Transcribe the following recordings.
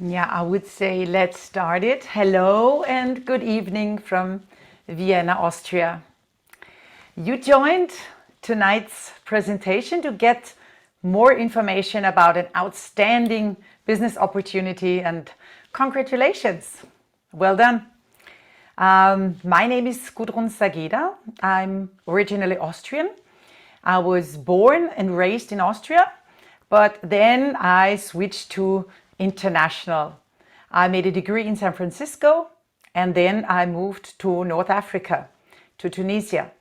Yeah, I would say let's start it. Hello and good evening from Vienna, Austria. You joined tonight's presentation to get more information about an outstanding business opportunity, and congratulations. Well done. My name is Gudrun Sageder. I'm originally Austrian. I was born and raised in Austria, but then I switched to international. I made a degree in San Francisco, and then I moved to North Africa, to Tunisia,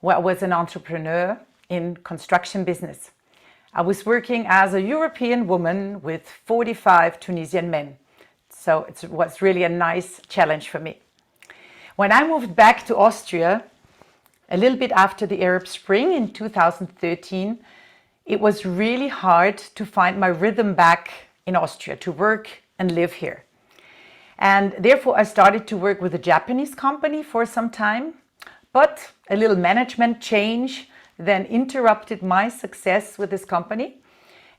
where I was an entrepreneur in construction business. I was working as a European woman with 45 Tunisian men. So it was really a nice challenge for me. When I moved back to Austria, a little bit after the Arab Spring in 2013, it was really hard to find my rhythm back in Austria, to work and live here. And therefore I started to work with a Japanese company for some time, but a little management change then interrupted my success with this company,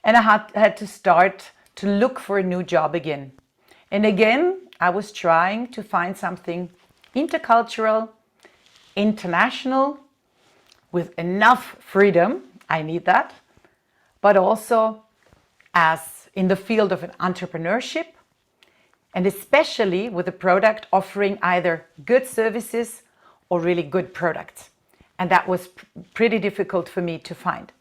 and I had to start to look for a new job again. And again, I was trying to find something intercultural, international, with enough freedom, I need that, but also as in the field of entrepreneurship, and especially with a product offering either good services or really good products. And that was pretty difficult for me to find.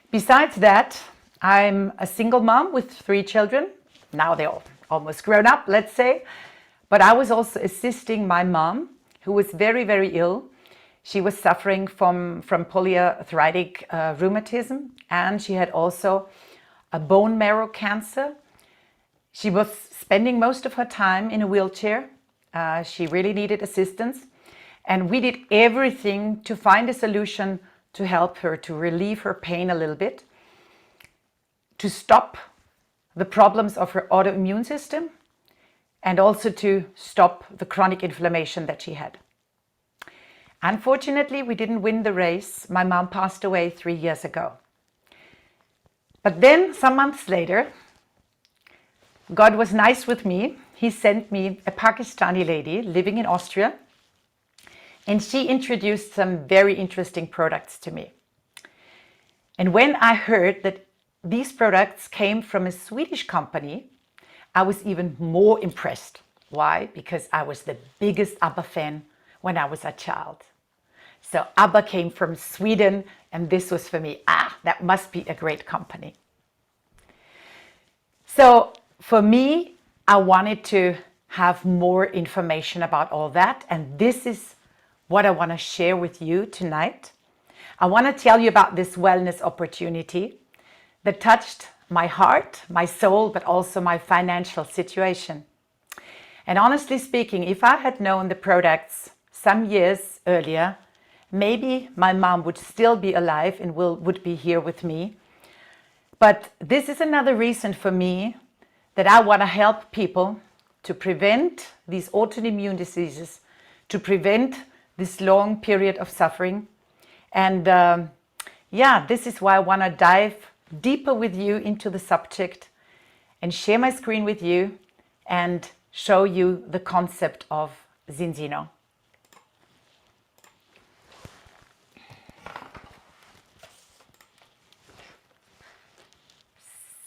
Besides that, I'm a single mom with 3 children. Now they're all almost grown up, let's say. But I was also assisting my mom, who was very, very ill. She was suffering from polyarthritic rheumatism, and she had also a bone marrow cancer. She was spending most of her time in a wheelchair. She really needed assistance. And we did everything to find a solution to help her, to relieve her pain a little bit, to stop the problems of her autoimmune system, and also to stop the chronic inflammation that she had. Unfortunately, we didn't win the race. My mom passed away 3 years ago. But then, some months later, God was nice with me. He sent me a Pakistani lady living in Austria, and she introduced some very interesting products to me. And when I heard that these products came from a Swedish company, I was even more impressed. Why? Because I was the biggest ABBA fan when I was a child. So ABBA came from Sweden, and this was for me, that must be a great company. So for me, I wanted to have more information about all that, and this is what I want to share with you tonight. I want to tell you about this wellness opportunity that touched my heart, my soul, but also my financial situation. And honestly speaking, if I had known the products some years earlier, maybe my mom would still be alive and would be here with me. But this is another reason for me that I want to help people to prevent these autoimmune diseases, to prevent this long period of suffering. And this is why I want to dive deeper with you into the subject and share my screen with you and show you the concept of Zinzino.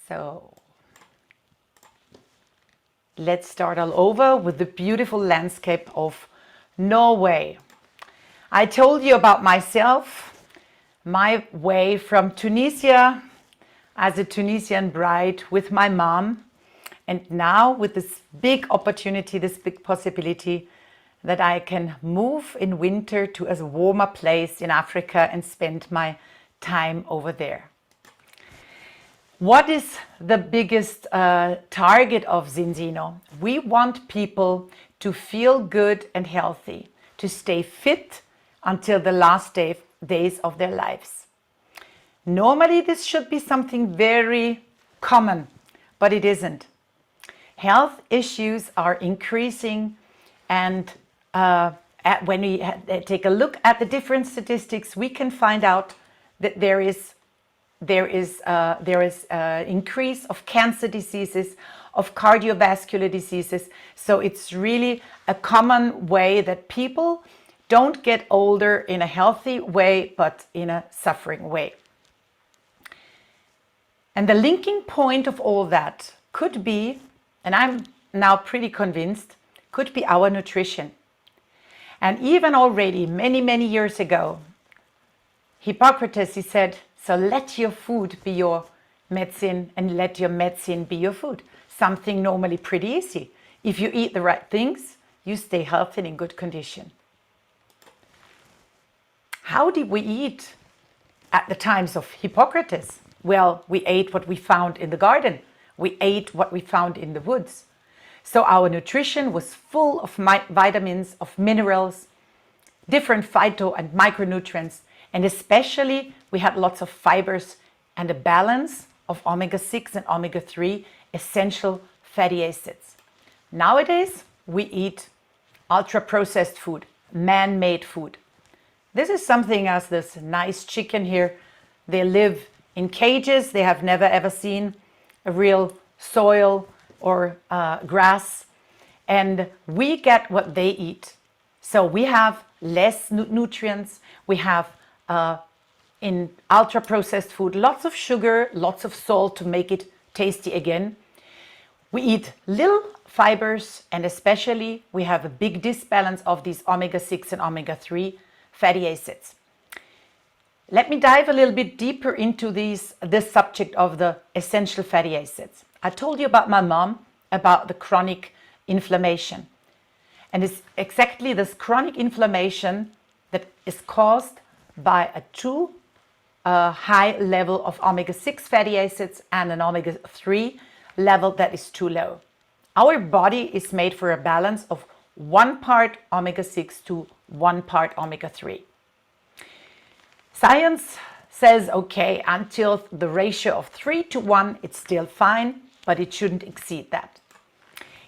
So let's start all over with the beautiful landscape of Norway. I told you about myself, my way from Tunisia as a Tunisian bride with my mom, and now with this big opportunity, this big possibility that I can move in winter to a warmer place in Africa and spend my time over there. What is the biggest target of Zinzino? We want people to feel good and healthy, to stay fit until the last days of their lives. Normally, this should be something very common, but it isn't. Health issues are increasing, and when we take a look at the different statistics, we can find out that there is increase of cancer diseases, of cardiovascular diseases. So it's really a common way that people don't get older in a healthy way, but in a suffering way. And the linking point of all that could be, and I'm now pretty convinced, could be our nutrition. And even already many years ago, Hippocrates, he said, so let your food be your medicine and let your medicine be your food. Something normally pretty easy. If you eat the right things, you stay healthy and in good condition. How did we eat at the times of Hippocrates? Well, we ate what we found in the garden. We ate what we found in the woods. So our nutrition was full of vitamins, of minerals, different phyto and micronutrients, and especially we had lots of fibers and a balance of omega-6 and omega-3 essential fatty acids. Nowadays, we eat ultra-processed food, man-made food. This is something as this nice chicken here. They live in cages. They have never ever seen a real soil or grass. And we get what they eat. So we have less nutrients. We have in ultra-processed food lots of sugar, lots of salt to make it tasty again. We eat little fibers, and especially we have a big disbalance of these omega-6 and omega-3 fatty acids. Let me dive a little bit deeper into this subject of the essential fatty acids. I told you about my mom, about the chronic inflammation. And it's exactly this chronic inflammation that is caused by a too high level of omega-6 fatty acids and an omega-3 level that is too low. Our body is made for a balance of 1 part omega-6 to 1 part omega-3. Science says, okay, until the ratio of 3 to 1, it's still fine, but it shouldn't exceed that.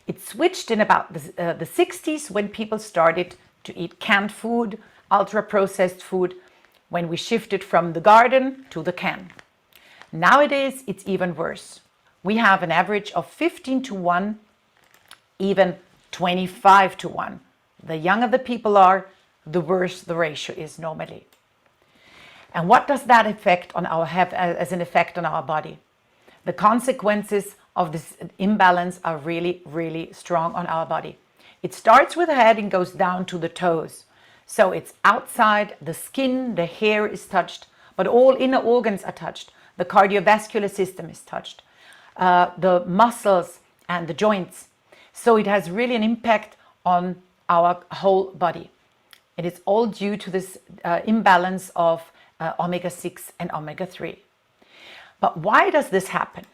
It switched in about the 60s when people started to eat canned food, ultra-processed food, when we shifted from the garden to the can. Nowadays, it's even worse. We have an average of 15 to 1, even 25 to 1. The younger the people are, the worse the ratio is normally. And what does that have as an effect on our body? The consequences of this imbalance are really strong on our body. It starts with the head and goes down to the toes. So it's outside, the skin, the hair is touched, but all inner organs are touched. The cardiovascular system is touched, the muscles and the joints. So it has really an impact on our whole body. And it's all due to this imbalance of omega-6 and omega-3. But why does this happen?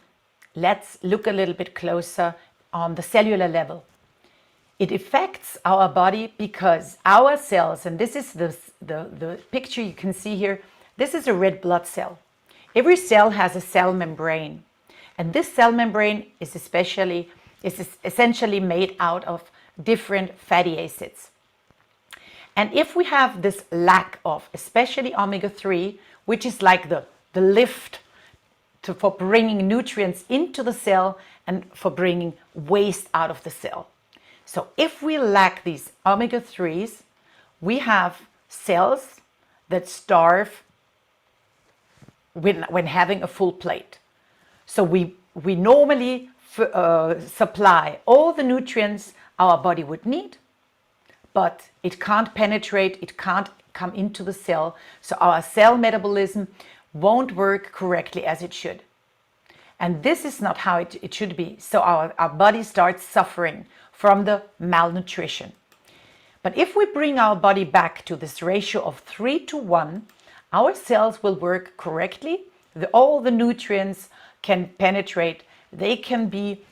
Let's look a little bit closer on the cellular level. It affects our body because our cells, and this is the picture you can see here, this is a red blood cell. Every cell has a cell membrane. And this cell membrane is essentially made out of different fatty acids. And if we have this lack of, especially omega-3, which is like the lift for bringing nutrients into the cell and for bringing waste out of the cell. So if we lack these omega-3s, we have cells that starve when having a full plate. So we normally supply all the nutrients our body would need, but it can't penetrate, it can't come into the cell, so our cell metabolism won't work correctly as it should. And this is not how it should be. So our body starts suffering from the malnutrition. But if we bring our body back to this ratio of 3 to 1, our cells will work correctly. All the nutrients can penetrate, they can be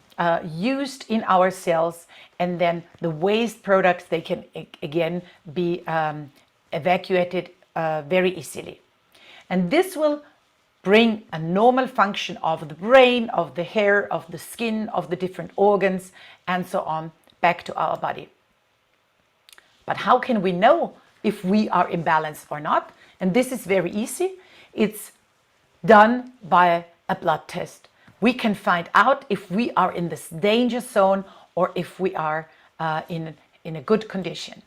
used in our cells, and then the waste products, they can again be evacuated very easily. And this will bring a normal function of the brain, of the hair, of the skin, of the different organs, and so on, back to our body. But how can we know if we are imbalanced or not? And this is very easy. It's done by a blood test. we can find out if we are in this danger zone or if we are in a good condition.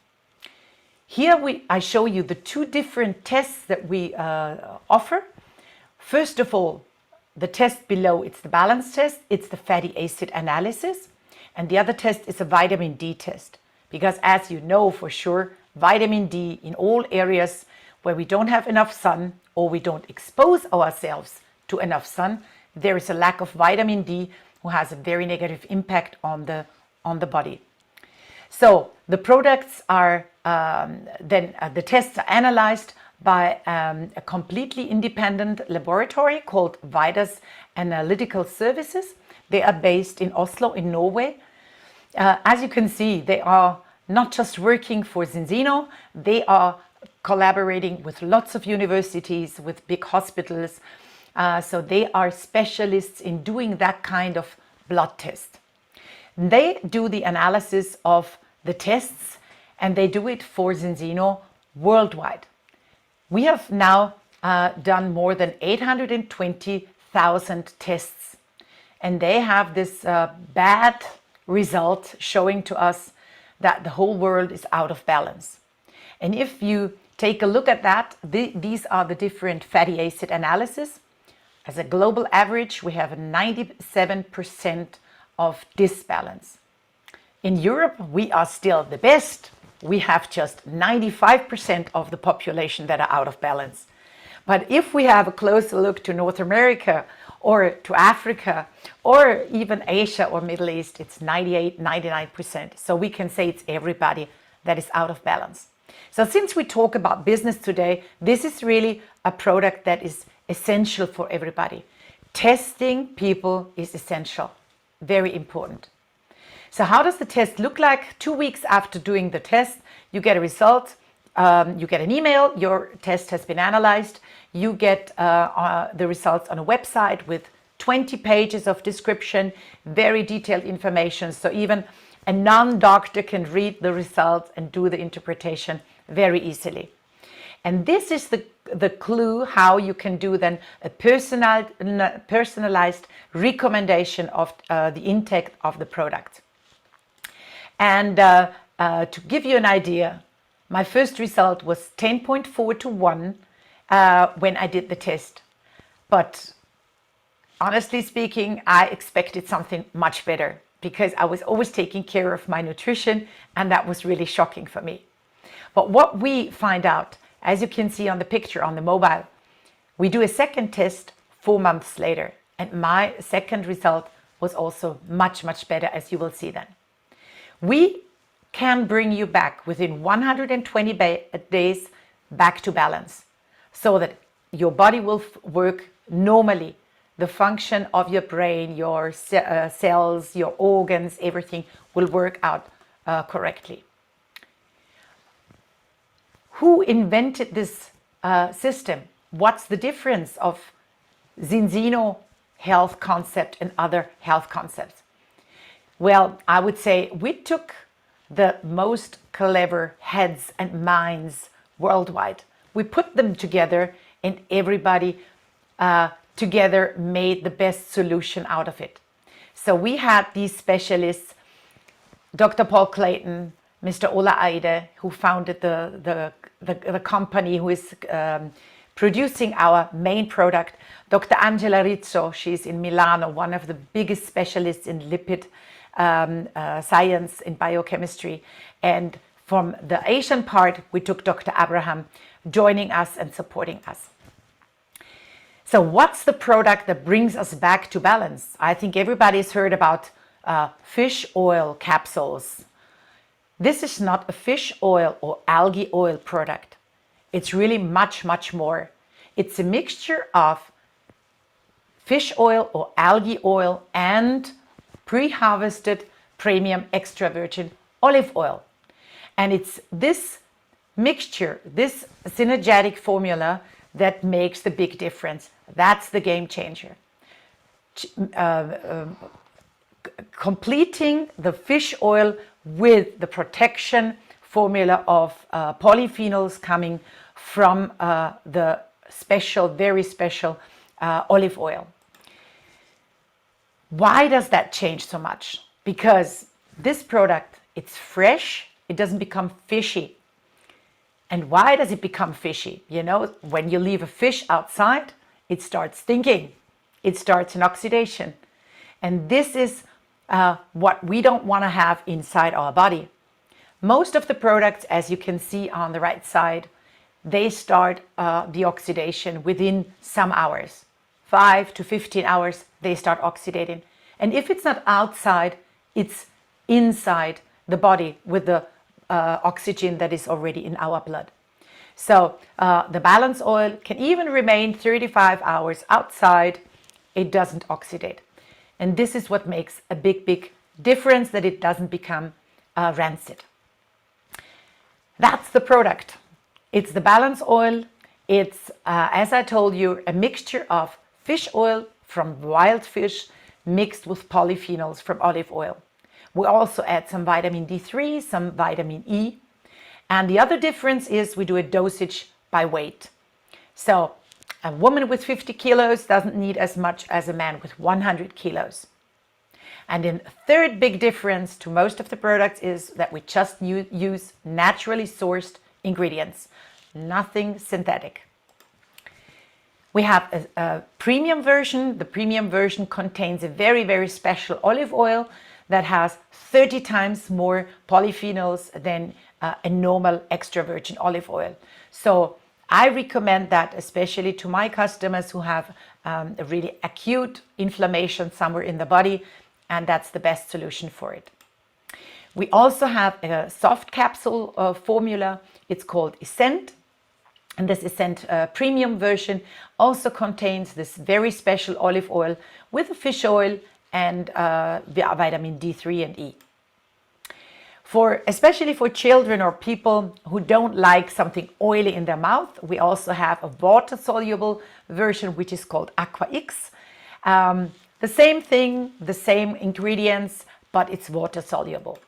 Here I show you the two different tests that we offer. First of all, the test below, it's the balance test, it's the fatty acid analysis. And the other test is a vitamin D test. Because as you know for sure, vitamin D in all areas where we don't have enough sun or we don't expose ourselves to enough sun, there is a lack of vitamin D who has a very negative impact on the body. So the products are the tests are analyzed by a completely independent laboratory called Vidas Analytical Services. They are based in Oslo in Norway. As you can see, they are not just working for Zinzino, they are collaborating with lots of universities, with big hospitals. So they are specialists in doing that kind of blood test. They do the analysis of the tests and they do it for Zinzino worldwide. We have now done more than 820,000 tests, and they have this bad result showing to us that the whole world is out of balance. And if you take a look at that, these are the different fatty acid analysis. As a global average, we have a 97% of disbalance. In Europe, we are still the best. We have just 95% of the population that are out of balance. But if we have a closer look to North America or to Africa or even Asia or Middle East, it's 98, 99%. So we can say it's everybody that is out of balance. So since we talk about business today, this is really a product that is essential for everybody. Testing people is essential, very important. So how does the test look like? 2 weeks after doing the test, you get a result, you get an email, your test has been analyzed, you get the results on a website with 20 pages of description, very detailed information, so even a non-doctor can read the results and do the interpretation very easily. And this is the clue how you can do then a personalized recommendation of the intake of the product. And to give you an idea, my first result was 10.4 to 1 when I did the test. But honestly speaking, I expected something much better because I was always taking care of my nutrition, and that was really shocking for me. But what we find out, as you can see on the picture on the mobile, we do a second test 4 months later, and my second result was also much, much better, as you will see then. We can bring you back within 120 days back to balance so that your body will work normally. The function of your brain, your cells, your organs, everything will work out correctly. Who invented this system? What's the difference of Zinzino health concept and other health concepts? Well, I would say we took the most clever heads and minds worldwide. We put them together and everybody together made the best solution out of it. So we had these specialists, Dr. Paul Clayton, Mr. Ola Eide, who founded the company who is producing our main product, Dr. Angela Rizzo, she's in Milano, one of the biggest specialists in lipid science in biochemistry. And from the Asian part, we took Dr. Abraham joining us and supporting us. So what's the product that brings us back to balance? I think everybody's heard about fish oil capsules. This is not a fish oil or algae oil product. It's really much, much more. It's a mixture of fish oil or algae oil and pre-harvested premium extra virgin olive oil. And it's this mixture, this synergetic formula that makes the big difference. That's the game changer. Completing the fish oil with the protection formula of polyphenols coming from the special, very special olive oil. Why does that change so much? Because this product, it's fresh, it doesn't become fishy. And why does it become fishy? You know, when you leave a fish outside, it starts stinking. It starts an oxidation. And this is what we don't want to have inside our body. Most of the products, as you can see on the right side, they start the oxidation within some hours. 5 to 15 hours, they start oxidating. And if it's not outside, it's inside the body with the oxygen that is already in our blood. So the balance oil can even remain 35 hours outside. It doesn't oxidate. And this is what makes a big, big difference, that it doesn't become rancid. That's the product. It's the balance oil. It's, as I told you, a mixture of fish oil from wild fish mixed with polyphenols from olive oil. We also add some vitamin D3, some vitamin E. And the other difference is we do a dosage by weight. So a woman with 50 kilos doesn't need as much as a man with 100 kilos. And the third big difference to most of the products is that we just use naturally sourced ingredients, nothing synthetic. We have a premium version. The premium version contains a very, very special olive oil that has 30 times more polyphenols than a normal extra virgin olive oil. So I recommend that especially to my customers who have a really acute inflammation somewhere in the body, and that's the best solution for it. We also have a soft capsule formula. It's called Essent. And this Essent premium version also contains this very special olive oil with a fish oil and vitamin D3 and E. Especially for children or people who don't like something oily in their mouth, we also have a water-soluble version which is called Aqua X. The same thing, the same ingredients, but it's water-soluble.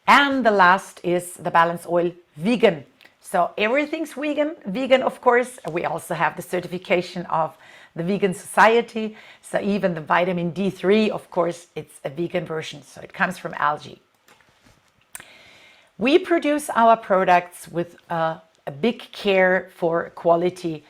And the last is the balance oil vegan. So everything's vegan of course. We also have the certification of the Vegan Society. So even the vitamin D3, of course, it's a vegan version. So it comes from algae. We produce our products with a big care for quality.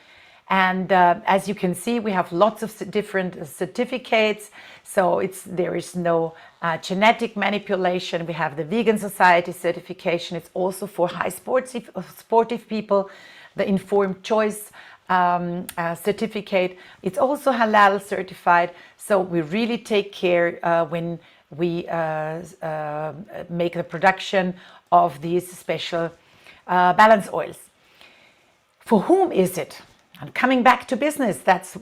And as you can see, we have lots of different certificates. So there is no genetic manipulation. We have the Vegan Society certification. It's also for high sportive people, the Informed Choice certificate. It's also halal certified. So we really take care when we make the production of these special balance oils. For whom is it? And coming back to business, that's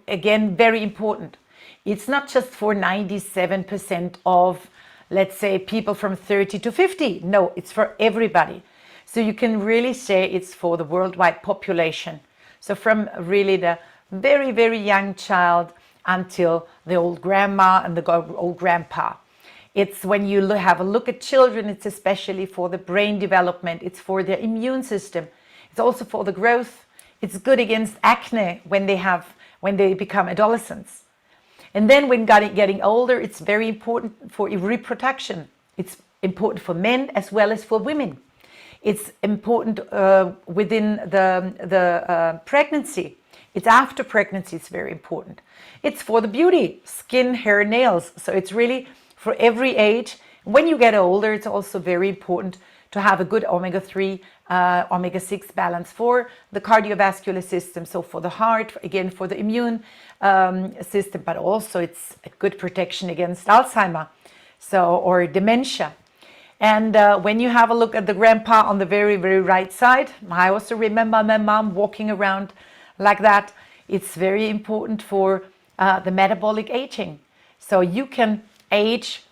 again very important. It's not just for 97% of, let's say, people from 30 to 50. No, it's for everybody. So you can really say it's for the worldwide population. So from really the very, very young child until the old grandma and the old grandpa. It's when you have a look at children, it's especially for the brain development. It's for their immune system. It's also for the growth. It's good against acne when they become adolescents. And then when getting older, it's very important for reproduction. It's important for men as well as for women. It's important within the pregnancy. It's after pregnancy, it's very important. It's for the beauty, skin, hair, nails. So it's really for every age. When you get older, it's also very important to have a good omega-3, omega-6 balance for the cardiovascular system. So for the heart, again, for the immune system, but also it's a good protection against Alzheimer, or dementia. And when you have a look at the grandpa on the very, very right side, I also remember my mom walking around like that. It's very important for the metabolic aging. So you can age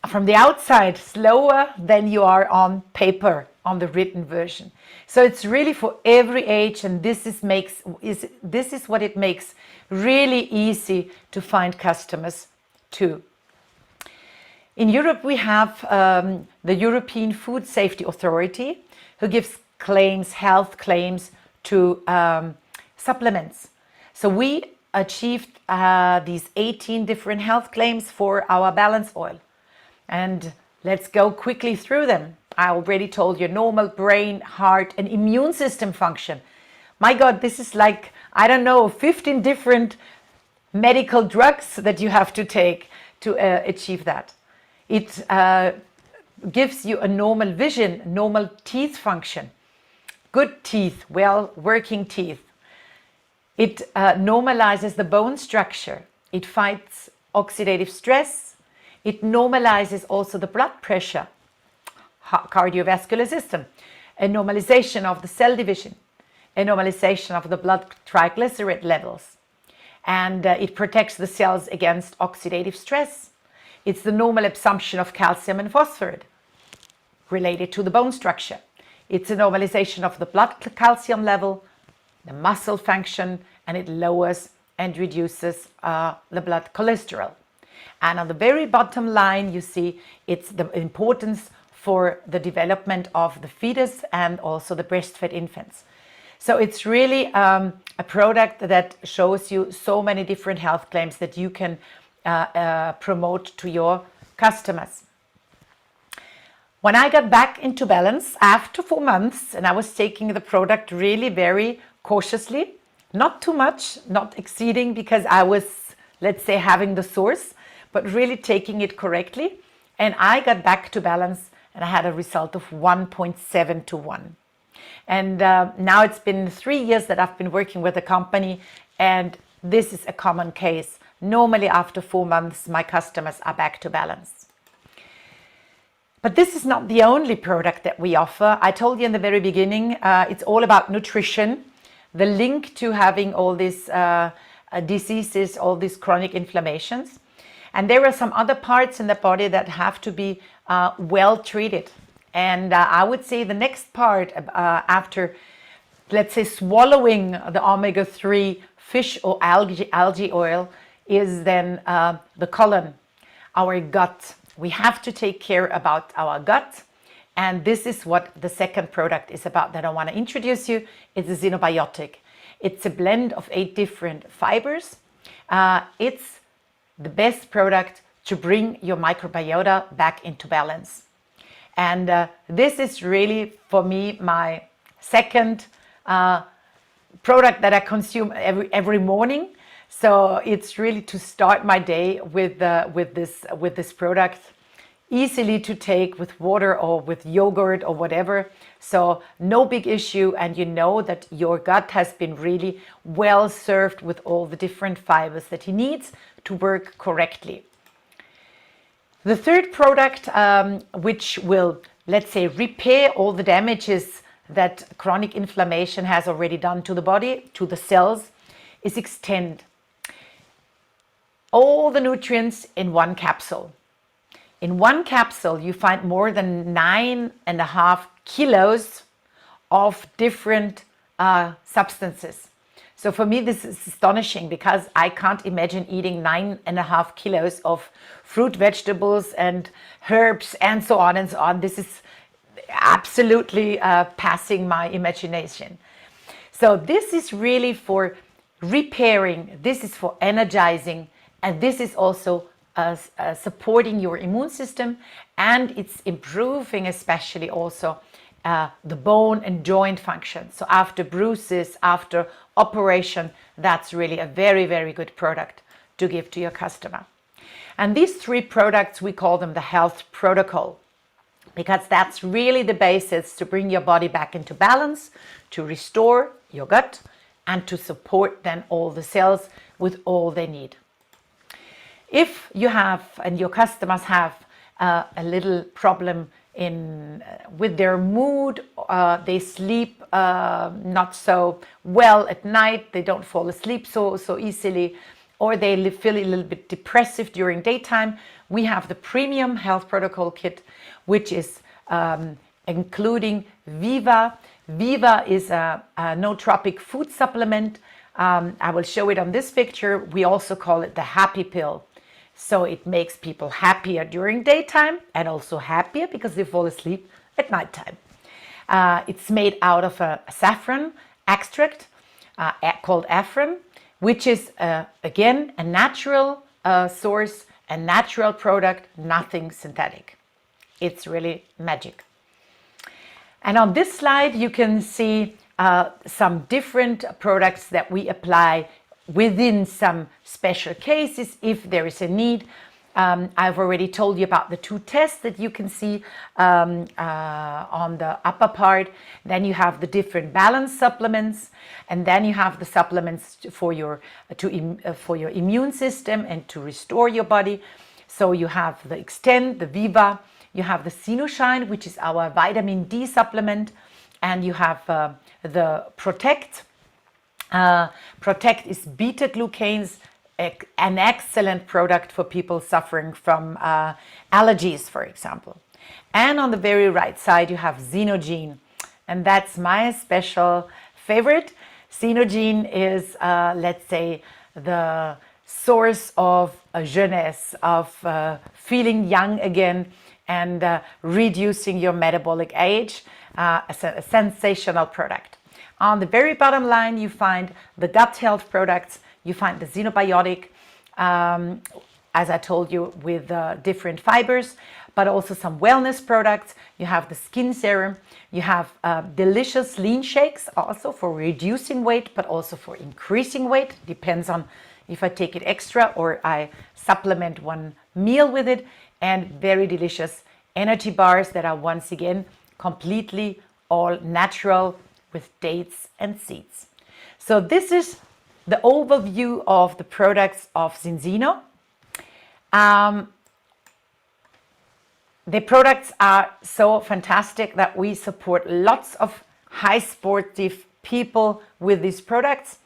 from the outside slower than you are on paper, on the written version. So it's really for every age, and this is what it makes really easy to find customers too. In Europe, we have the European Food Safety Authority, who gives health claims to supplements. So we achieved these 18 different health claims for our balance oil. And let's go quickly through them. I already told you normal brain, heart, and immune system function. My God, this is like, I don't know, 15 different medical drugs that you have to take to achieve that. It gives you a normal vision, normal teeth function, good teeth, well working teeth. It normalizes the bone structure. It fights oxidative stress. It normalizes also the blood pressure, cardiovascular system, a normalization of the cell division, a normalization of the blood triglyceride levels. And it protects the cells against oxidative stress. It's the normal absorption of calcium and phosphorus related to the bone structure. It's a normalization of the blood calcium level, the muscle function, and it lowers and reduces the blood cholesterol. And on the very bottom line, you see it's the importance for the development of the fetus and also the breastfed infants. So it's really a product that shows you so many different health claims that you can promote to your customers. When I got back into balance after 4 months, and I was taking the product really very cautiously, not too much, not exceeding, because I was, let's say, having the source, but really taking it correctly. And I got back to balance and I had a result of 1.7 to 1. And now it's been 3 years that I've been working with the company, and this is a common case. Normally after 4 months, my customers are back to balance. But this is not the only product that we offer. I told you in the very beginning, it's all about nutrition, the link to having all these diseases, all these chronic inflammations. And there are some other parts in the body that have to be well treated. And I would say the next part after, let's say, swallowing the omega-3 fish or algae oil is then the colon, our gut. We have to take care about our gut. And this is what the second product is about that I want to introduce you. It's a xenobiotic. It's a blend of 8 different fibers. It's the best product to bring your microbiota back into balance. And this is really, for me, my second product that I consume every morning. So it's really to start my day with this product, easily to take with water or with yogurt or whatever. So no big issue, and you know that your gut has been really well served with all the different fibers that he needs to work correctly. The third product, which will, let's say, repair all the damages that chronic inflammation has already done to the body, to the cells, is Extend. All the nutrients in one capsule. In one capsule, you find more than 9.5 kilos of different substances. So for me, this is astonishing because I can't imagine eating 9.5 kilos of fruit, vegetables, and herbs, and so on and so on. This is absolutely passing my imagination. So this is really for repairing, this is for energizing, and this is also supporting your immune system, and it's improving especially also the bone and joint function. So after bruises, after operation, that's really a very, very good product to give to your customer. And these 3 products, we call them the health protocol, because that's really the basis to bring your body back into balance, to restore your gut, and to support then all the cells with all they need. If you have, and your customers have, a little problem with their mood, they sleep not so well at night, they don't fall asleep so easily, or they feel a little bit depressive during daytime, we have the premium health protocol kit, which is including Viva. Viva is a nootropic food supplement. I will show it on this picture. We also call it the happy pill. So it makes people happier during daytime and also happier because they fall asleep at nighttime. It's made out of a saffron extract called Afrin, which is again a natural source, a natural product, nothing synthetic. It's really magic. And on this slide, you can see some different products that we apply within some special cases if there is a need. I've already told you about the 2 tests that you can see on the upper part. Then you have the different balance supplements, and then you have the supplements for your immune system and to restore your body. So you have the Extend, the Viva, you have the Shine, which is our vitamin D supplement, and you have the Protect. Protect is beta-glucans, an excellent product for people suffering from allergies, for example. And on the very right side, you have Zinzino, and that's my special favorite. Zinzino is, let's say, the source of jeunesse, of feeling young again and reducing your metabolic age. A sensational product. On the very bottom line, you find the gut health products. You find the Xenobiotic, as I told you, with different fibers, but also some wellness products. You have the skin serum. You have delicious lean shakes, also for reducing weight, but also for increasing weight. Depends on if I take it extra or I supplement one meal with it. And very delicious energy bars that are once again completely all natural with dates and seeds. So this is the overview of the products of Zinzino. The products are so fantastic that we support lots of high sportive people with these products.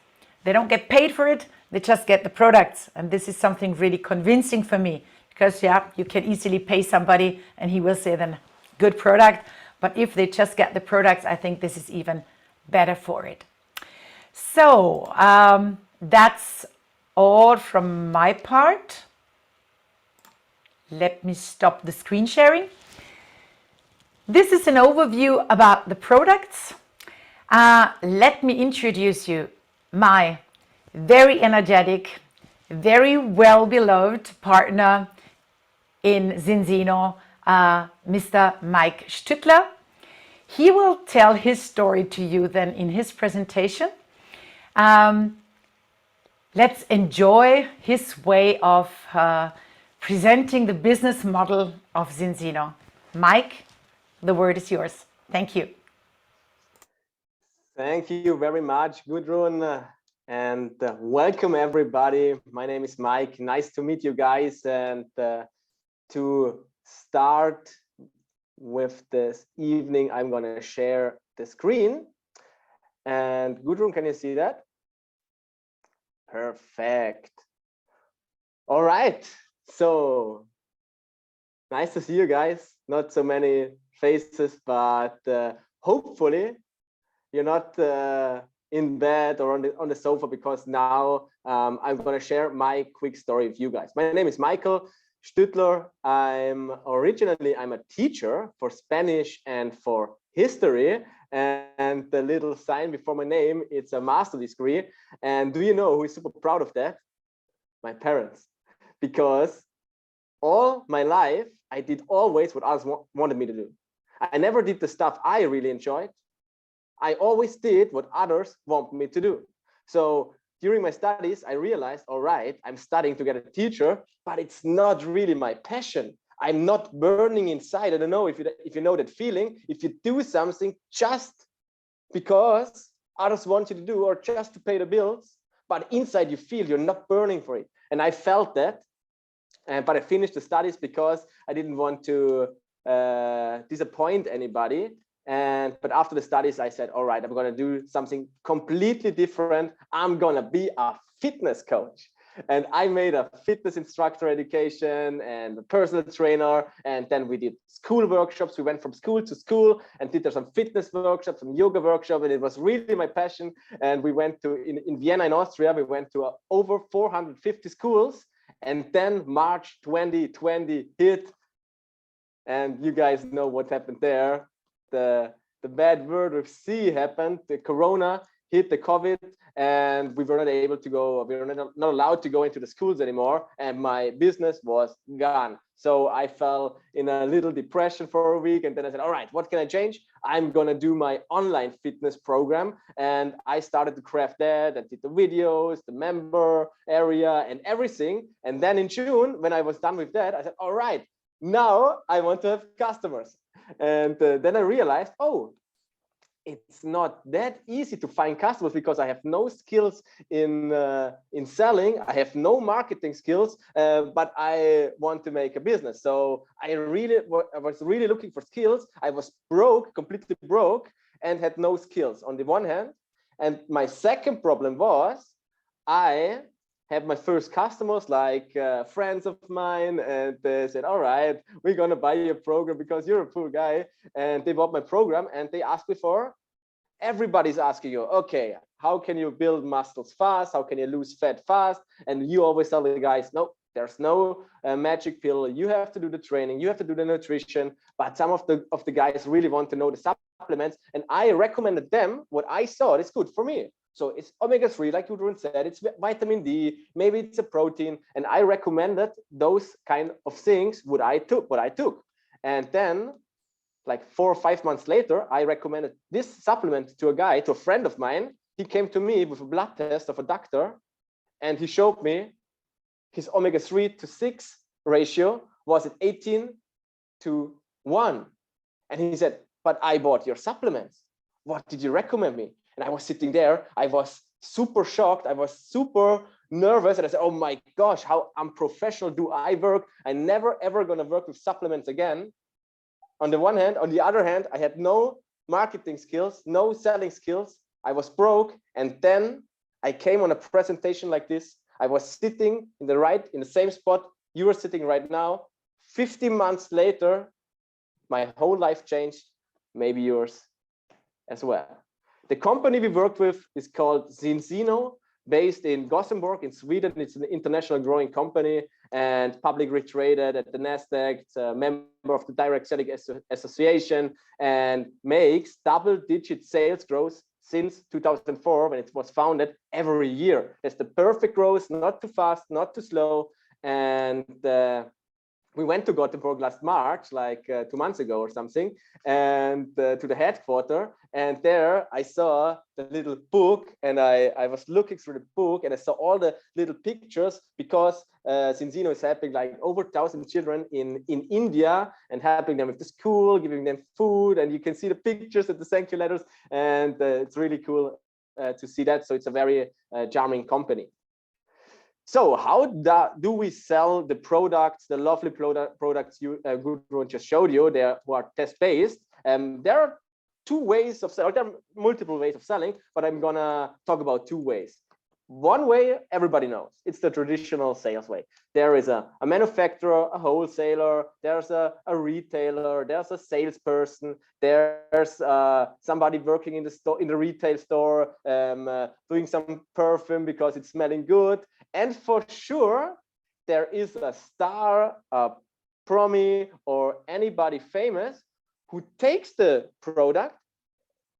They don't get paid for it, they just get the products. And this is something really convincing for me because, yeah, you can easily pay somebody and he will say then, good product. But if they just get the products, I think this is even better for it. So that's all from my part. Let me stop the screen sharing. This is an overview about the products. Let me introduce you my very energetic, very well-beloved partner in Zinzino, Mr. Mike Stüttler. He will tell his story to you then in his presentation. Let's enjoy his way of presenting the business model of Zinzino. Mike, the word is yours. Thank you. Thank you very much, Gudrun, and welcome everybody. My name is Mike. Nice to meet you guys, and to start with this evening, I'm going to share the screen. And Gudrun, can you see that? Perfect. All right. So nice to see you guys. Not so many faces, but hopefully you're not in bed or on the sofa, because now I'm going to share my quick story with you guys. My name is Michael Stüttler. I'm a teacher for Spanish and for history, and the little sign before my name, it's a master degree. And do you know who is super proud of that? My parents, because all my life I did always what others wanted me to do. I never did the stuff I really enjoyed. I always did what others want me to do. So during my studies, I realized, all right, I'm studying to get a teacher, but it's not really my passion. I'm not burning inside. I don't know if you know that feeling. If you do something just because others want you to do, or just to pay the bills, but inside you feel you're not burning for it. And I felt that, but I finished the studies because I didn't want to disappoint anybody. But after the studies, I said, all right, I'm going to do something completely different. I'm going to be a fitness coach. And I made a fitness instructor education and a personal trainer. And then we did school workshops. We went from school to school and did some fitness workshops, some yoga workshop. And it was really my passion. And we went to, in Vienna, in Austria, we went to over 450 schools. And then March 2020 hit. And you guys know what happened there. The bad word with C happened, the Corona, hit the COVID, and we were not able to go, we were not allowed to go into the schools anymore, and my business was gone. So I fell in a little depression for a week, and then I said, all right, what can I change? I'm gonna do my online fitness program. And I started to craft that and did the videos, the member area and everything. And then in June, when I was done with that, I said, all right, now I want to have customers. And then I realized, oh, it's not that easy to find customers because I have no skills in selling. I have no marketing skills, but I want to make a business. So I was really looking for skills. I was broke, completely broke, and had no skills on the one hand. And my second problem was I had my first customers, like friends of mine, and they said, all right, we're going to buy your program because you're a poor guy. And they bought my program and they asked me for, everybody's asking you, okay, how can you build muscles fast? How can you lose fat fast? And you always tell the guys, no, there's no magic pill. You have to do the training, you have to do the nutrition. But some of the guys really want to know the supplements. And I recommended them what I saw is good for me. So it's omega-3, like Gudrun said, it's vitamin D, maybe it's a protein. And I recommended those kind of things, what I took. And then like 4 or 5 months later, I recommended this supplement to a friend of mine. He came to me with a blood test of a doctor, and he showed me his omega-3 to 6 ratio was at 18:1. And he said, but I bought your supplements. What did you recommend me? And I was sitting there. I was super shocked. I was super nervous. And I said, oh my gosh, how unprofessional do I work? I'm never, ever going to work with supplements again. On the one hand, on the other hand, I had no marketing skills, no selling skills. I was broke. And then I came on a presentation like this. I was sitting in the same spot you were sitting right now. 50 months later, my whole life changed, maybe yours as well. The company we worked with is called Zinzino, based in Gothenburg in Sweden. It's an international growing company and publicly traded at the Nasdaq. It's a member of the Direct Selling Association and makes double-digit sales growth since 2004 when it was founded every year. That's the perfect growth, not too fast, not too slow. And we went to Gothenburg last March, like 2 months ago or something, and to the headquarters. And there I saw the little book, and I was looking through the book, and I saw all the little pictures because Zinzino is helping like over 1,000 children in India and helping them with the school, giving them food, and you can see the pictures and the thank you letters, and it's really cool to see that. So it's a very charming company. So how do we sell the products, the lovely products you Gudrun just showed you, who are test-based? There are 2 ways of selling. There are multiple ways of selling, but I'm gonna talk about 2 ways. One way everybody knows, it's the traditional sales way. There is a manufacturer, a wholesaler, there's a retailer, there's a salesperson, there's somebody working in the store, in the retail store, doing some perfume because it's smelling good. And for sure, there is a star, a promi, or anybody famous who takes the product,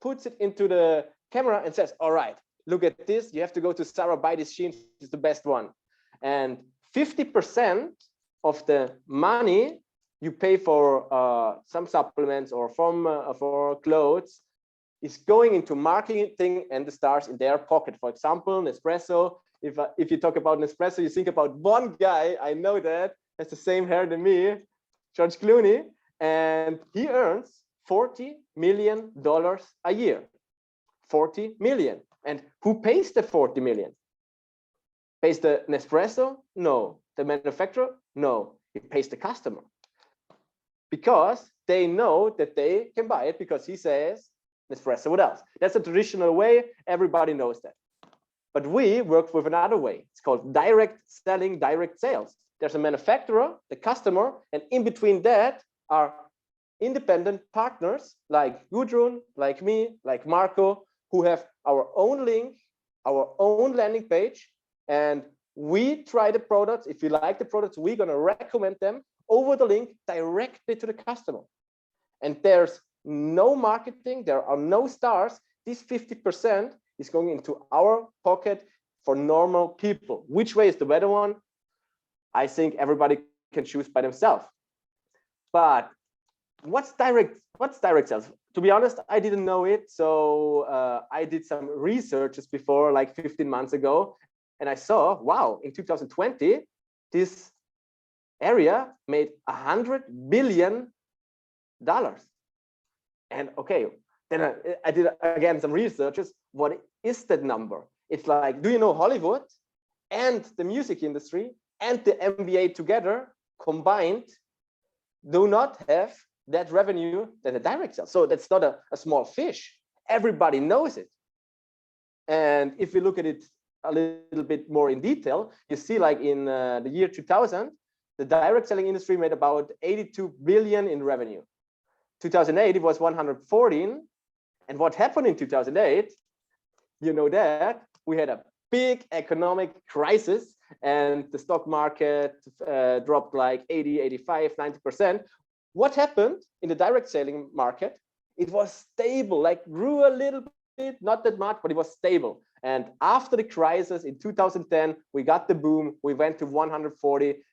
puts it into the camera and says, all right, look at this. You have to go to Sarah, buy this jeans. It's the best one. And 50% of the money you pay for some supplements or for clothes is going into marketing and the stars in their pocket. For example, Nespresso. If you talk about Nespresso, you think about one guy, I know that, has the same hair than me, George Clooney, and he earns $40 million a year. 40 million. And who pays the 40 million? Pays the Nespresso? No. The manufacturer? No. It pays the customer. Because they know that they can buy it because he says Nespresso, what else? That's a traditional way. Everybody knows that. But we work with another way. It's called direct selling, direct sales. There's a manufacturer, the customer, and in between that are independent partners like Gudrun, like me, like Marco, who have our own link, our own landing page, and we try the products. If you like the products, we're going to recommend them over the link directly to the customer. And there's no marketing, there are no stars. This 50% is going into our pocket for normal people. Which way is the better one? I think everybody can choose by themselves. But what's direct sales? To be honest, I didn't know it. So I did some researches before, like 15 months ago, and I saw, wow, in 2020, this area made $100 billion. And okay, then I did again some researches. What is that number? It's like, do you know Hollywood and the music industry and the NBA together combined do not have that revenue than the direct sales? So that's not a small fish. Everybody knows it. And if we look at it a little bit more in detail, you see, like in the year 2000, the direct selling industry made about 82 billion in revenue. 2008, it was 114. And what happened in 2008, you know that we had a big economic crisis and the stock market dropped like 80, 85, 90%. What happened in the direct selling market? It was stable, like grew a little bit, not that much, but it was stable. And after the crisis in 2010, we got the boom. We went to 140,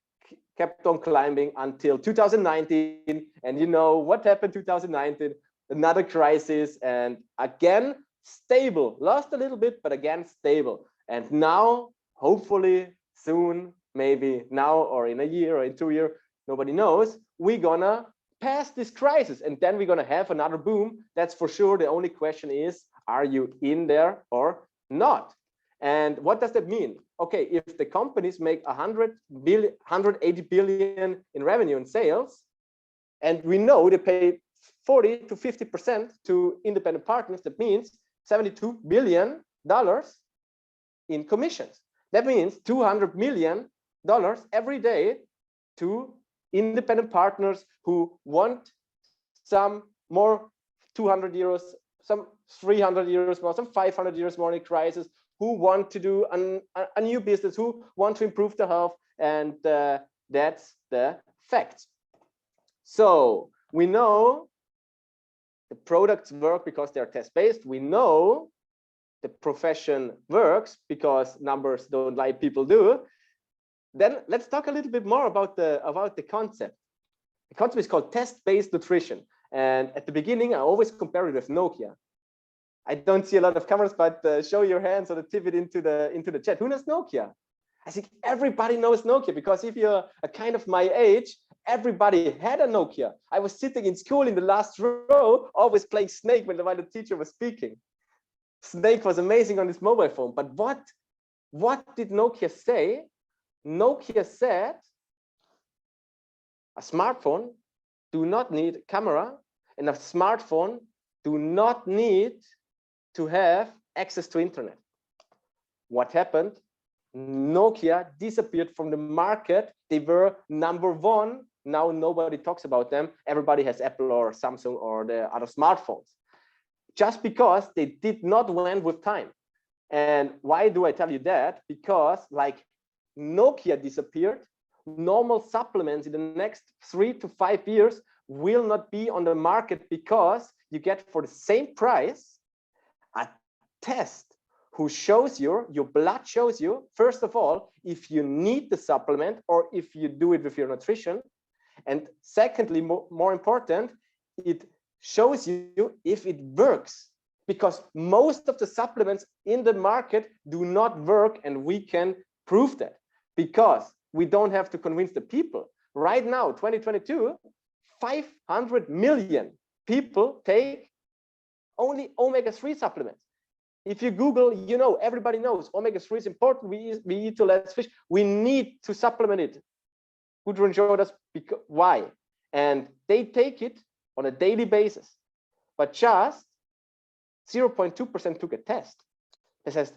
kept on climbing until 2019. And you know what happened 2019? Another crisis, and again stable. Lost a little bit, but again stable. And now, hopefully soon, maybe now or in a year or in 2 years, nobody knows, we're gonna pass this crisis, and then we're gonna have another boom. That's for sure. The only question is, are you in there or not? And what does that mean? Okay, if the companies make 180 billion in revenue and sales, and we know they pay 40 to 50% to independent partners, that means $72 billion in commissions. That means $200 million every day to independent partners who want some more 200 euros, some 300 euros more, some 500 euros more in a crisis, who want to do a new business, who want to improve their health, and that's the fact. So we know the products work because they're test-based. We know the profession works because numbers don't lie, people do. Then let's talk a little bit more about the concept. The concept is called test-based nutrition. And at the beginning, I always compare it with Nokia. I don't see a lot of cameras, but show your hands or tip it into the chat. Who knows Nokia? I think everybody knows Nokia, because if you're a kind of my age, everybody had a Nokia. I was sitting in school in the last row, always playing Snake when the teacher was speaking. Snake was amazing on this mobile phone. But what did Nokia say? Nokia said a smartphone do not need camera, and a smartphone do not need to have access to internet. What happened? Nokia disappeared from the market. They were #1. Now nobody talks about them. Everybody has Apple or Samsung or the other smartphones, just because they did not went with time. And why do I tell you that? Because like Nokia disappeared, normal supplements in the next 3 to 5 years will not be on the market, because you get for the same price a test who shows you, your blood shows you, first of all, if you need the supplement or if you do it with your nutrition. And secondly, more important, it shows you if it works, because most of the supplements in the market do not work, and we can prove that because we don't have to convince the people. Right now, 2022, 500 million people take only omega-3 supplements. If you Google, you know, everybody knows omega-3 is important. We eat too less fish. We need to supplement it. Gudrun showed us why. And they take it on a daily basis. But just 0.2% took a test. It says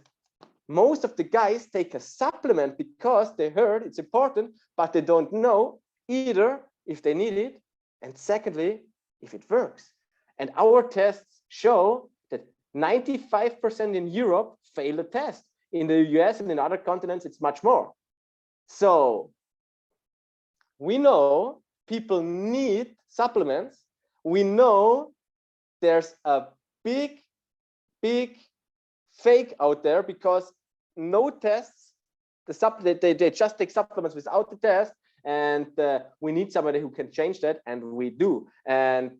most of the guys take a supplement because they heard it's important, but they don't know either if they need it, and secondly, if it works. And our tests show that 95% in Europe fail the test. In the US and in other continents, it's much more. So we know people need supplements. We know there's a big fake out there because no tests, they just take supplements without the test, and we need somebody who can change that, and we do. And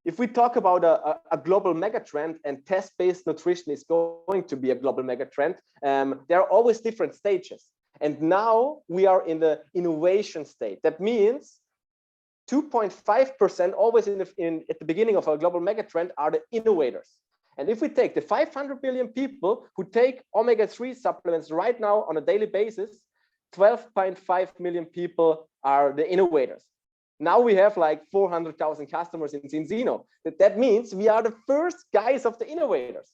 if we talk about a global mega trend, and test-based nutrition is going to be a global mega trend, there are always different stages. And now we are in the innovation state. That means 2.5% always at the beginning of a global mega trend are the innovators. And if we take the 500 billion people who take omega-3 supplements right now on a daily basis, 12.5 million people are the innovators. Now we have like 400,000 customers in Zinzino. That means we are the first guys of the innovators.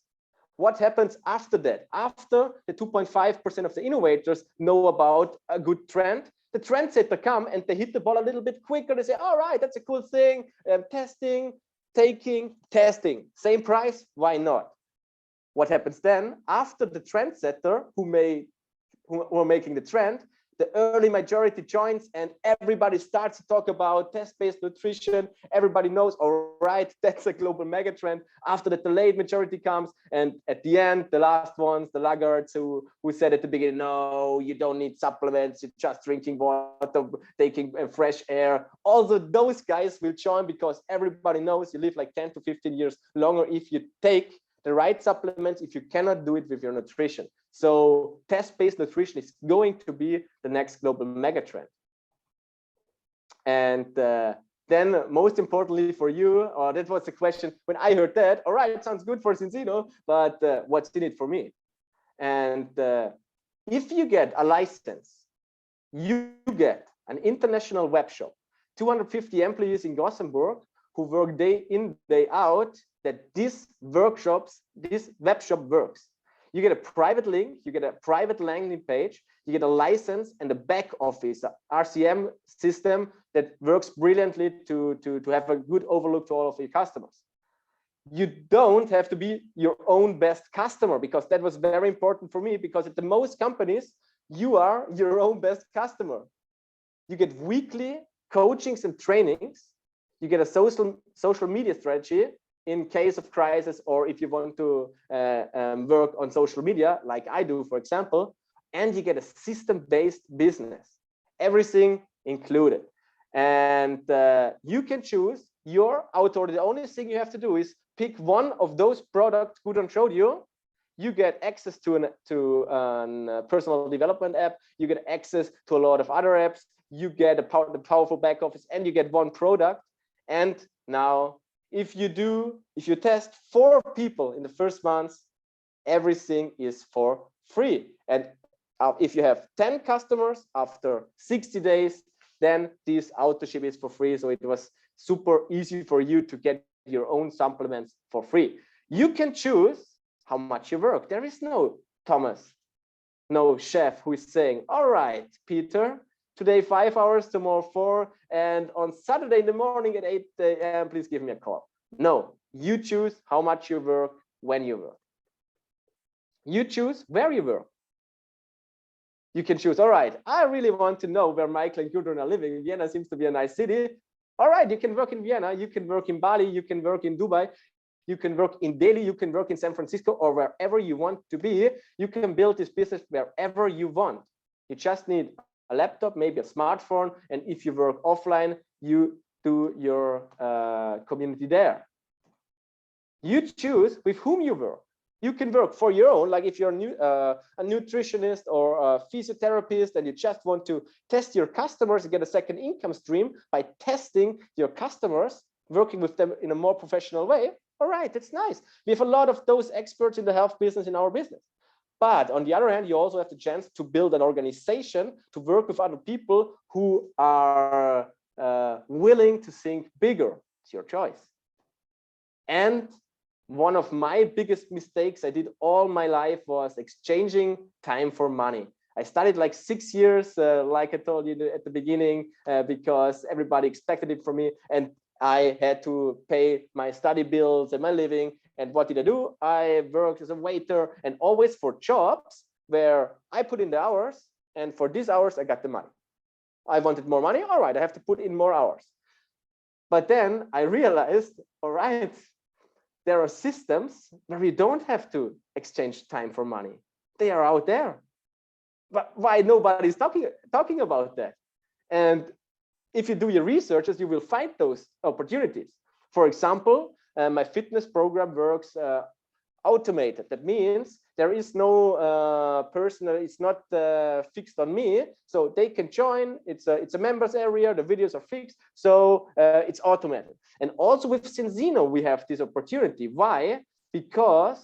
What happens after that? After the 2.5% of the innovators know about a good trend, the trendsetter come and they hit the ball a little bit quicker. They say, all right, that's a cool thing. Testing, taking, testing, same price, why not? What happens then? After the trendsetter who are making the trend, the early majority joins and everybody starts to talk about test-based nutrition. Everybody knows, all right, that's a global mega trend. After that, the late majority comes, and at the end, the last ones, the laggards who said at the beginning, no, you don't need supplements, you're just drinking water, taking fresh air. Also, those guys will join because everybody knows you live like 10 to 15 years longer if you take the right supplements, if you cannot do it with your nutrition. So test-based nutrition is going to be the next global megatrend. And then most importantly for you, that was the question when I heard that, all right, it sounds good for Zinzino, but what's in it for me? And if you get a license, you get an international web shop, 250 employees in Gothenburg who work day in, day out, that this web shop works. You get a private link, you get a private landing page, you get a license and a back office, a RCM system that works brilliantly to have a good overlook to all of your customers. You don't have to be your own best customer, because that was very important for me, because at the most companies, you are your own best customer. You get weekly coachings and trainings. You get a social media strategy in case of crisis, or if you want to work on social media, like I do, for example, and you get a system-based business, everything included. And you can choose your outdoor. The only thing you have to do is pick one of those products Gudrun showed you. You get access to a personal development app. You get access to a lot of other apps. You get the powerful back office, and you get one product. And now, if you test 4 people in the first month, everything is for free. And if you have 10 customers after 60 days, then this auto ship is for free. So it was super easy for you to get your own supplements for free. You can choose how much you work. There is no Thomas, no chef who is saying, all right, Peter, today 5 hours, tomorrow 4, and on Saturday in the morning at 8 a.m., please give me a call. No, you choose how much you work, when you work. You choose where you work. You can choose, all right, I really want to know where Michael and Gudrun are living. Vienna seems to be a nice city. All right, you can work in Vienna, you can work in Bali, you can work in Dubai, you can work in Delhi, you can work in San Francisco, or wherever you want to be. You can build this business wherever you want. You just need a laptop, maybe a smartphone, and if you work offline, you do your community there. You choose with whom you work. You can work for your own, like if you're a nutritionist or a physiotherapist and you just want to test your customers and get a second income stream by testing your customers, working with them in a more professional way. All right, that's nice. We have a lot of those experts in the health business in our business. But on the other hand, you also have the chance to build an organization, to work with other people who are willing to think bigger. It's your choice. And one of my biggest mistakes I did all my life was exchanging time for money. I studied like 6 years, like I told you at the beginning, because everybody expected it from me, and I had to pay my study bills and my living. And what did I do? I worked as a waiter, and always for jobs where I put in the hours, and for these hours I got the money. I wanted more money. All right, I have to put in more hours. But then I realized, all right, there are systems where you don't have to exchange time for money. They are out there. But why nobody's talking about that? And if you do your researches, you will find those opportunities. For example, my fitness program works automated. That means there is no personal, it's not fixed on me, so they can join. It's a members area, the videos are fixed, so it's automated. And also with Zinzino we have this opportunity. Why? Because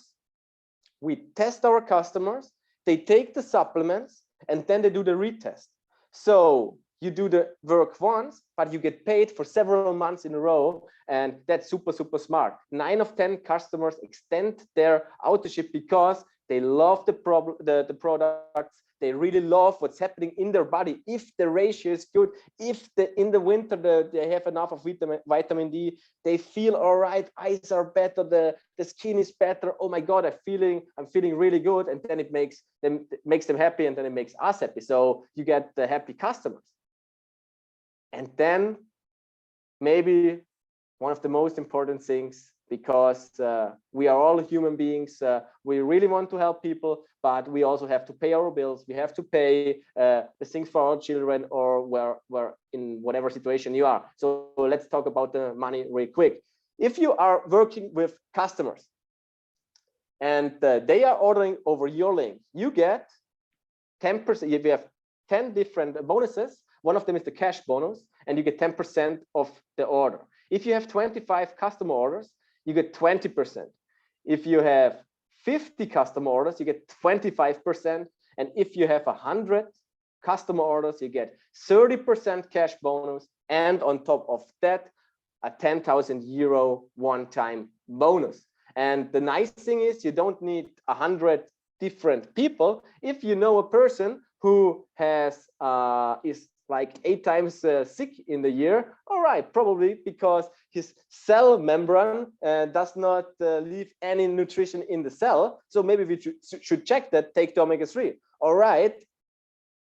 we test our customers, they take the supplements, and then they do the retest. So you do the work once, but you get paid for several months in a row, and that's super, super smart. 9 of 10 customers extend their autoship because they love the products. They really love what's happening in their body. If the ratio is good, if in the winter they have enough of vitamin D, they feel all right. Eyes are better. The skin is better. Oh my God, I'm feeling really good, and then it makes them happy, and then it makes us happy. So you get the happy customers. And then maybe one of the most important things, because we are all human beings, we really want to help people, but we also have to pay our bills. We have to pay the things for our children, or we're in whatever situation you are. So let's talk about the money real quick. If you are working with customers and they are ordering over your link, you get 10%. If you have 10 different bonuses, one of them is the cash bonus, and you get 10% of the order. If you have 25 customer orders, you get 20%. If you have 50 customer orders, you get 25%. And if you have 100 customer orders, you get 30% cash bonus. And on top of that, a 10,000 euro one-time bonus. And the nice thing is you don't need 100 different people. If you know a person who has is like 8 times sick in the year, all right, probably because his cell membrane does not leave any nutrition in the cell. So maybe we should check that, take the omega-3. All right,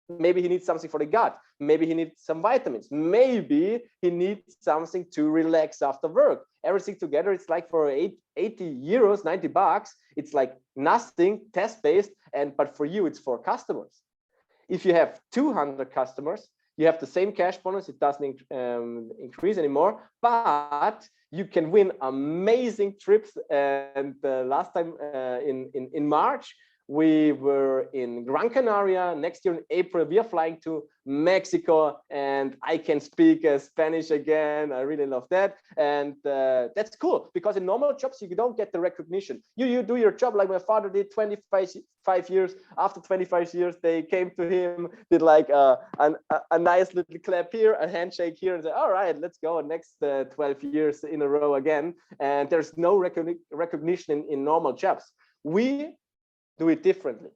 maybe he needs something for the gut. Maybe he needs some vitamins. Maybe he needs something to relax after work. Everything together, it's like for 80 euros, 90 bucks. It's like nothing, test-based, but for you, it's for customers. If you have 200 customers, you have the same cash bonus. It doesn't increase anymore, but you can win amazing trips. And last time in March, we were in Gran Canaria. Next year in April, we are flying to Mexico, and I can speak Spanish again. I really love that. And that's cool, because in normal jobs, you don't get the recognition. You do your job like my father did 25 years. After 25 years, they came to him, did like a nice little clap here, a handshake here, and said, all right, let's go next 12 years in a row again. And there's no recognition in normal jobs. We do it differently.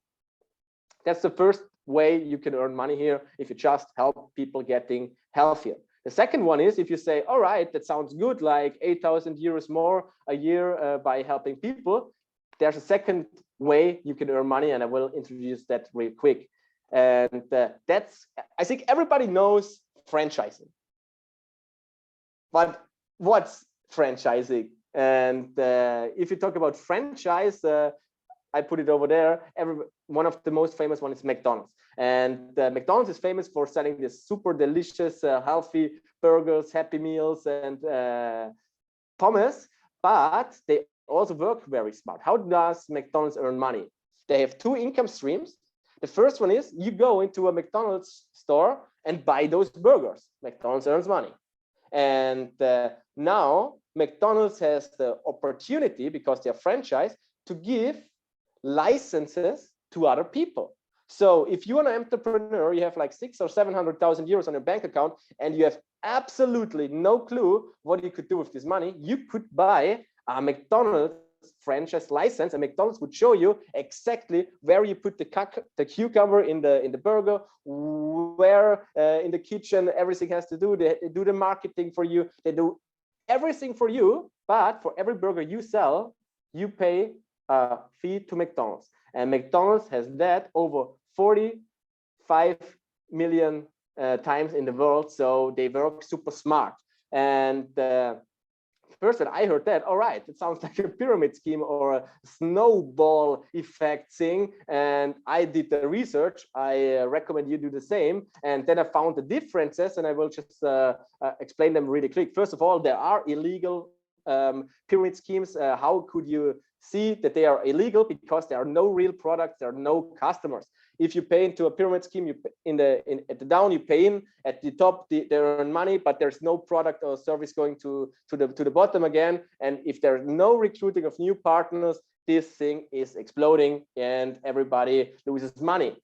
That's the first way you can earn money here, if you just help people getting healthier. The second one is if you say, all right, that sounds good, like 8,000 euros more a year by helping people. There's a second way you can earn money, and I will introduce that real quick. And that's, I think everybody knows franchising. But what's franchising? And if you talk about franchise, I put it over there. One of the most famous one is McDonald's. And McDonald's is famous for selling this super delicious, healthy burgers, Happy Meals, and pommes, but they also work very smart. How does McDonald's earn money? They have 2 income streams. The first one is you go into a McDonald's store and buy those burgers. McDonald's earns money. And now McDonald's has the opportunity, because they're franchise, to give licenses to other people. So if you're an entrepreneur, you have like 600,000 or 700,000 euros on your bank account, and you have absolutely no clue what you could do with this money, you could buy a McDonald's franchise license, and McDonald's would show you exactly where you put the cucumber in the burger, where in the kitchen everything has to do. They do the marketing for you. They do everything for you, but for every burger you sell, you pay a fee to McDonald's. And McDonald's has that over 45 million times in the world. So they work super smart. And first when I heard that, all right, it sounds like a pyramid scheme or a snowball effect thing. And I did the research. I recommend you do the same. And then I found the differences, and I will just explain them really quick. First of all, there are illegal pyramid schemes. How could you see that they are illegal? Because there are no real products, there are no customers. If you pay into a pyramid scheme, you at the down, you pay in, at the top they earn money, but there's no product or service going to the bottom again. And if there's no recruiting of new partners, this thing is exploding and everybody loses money.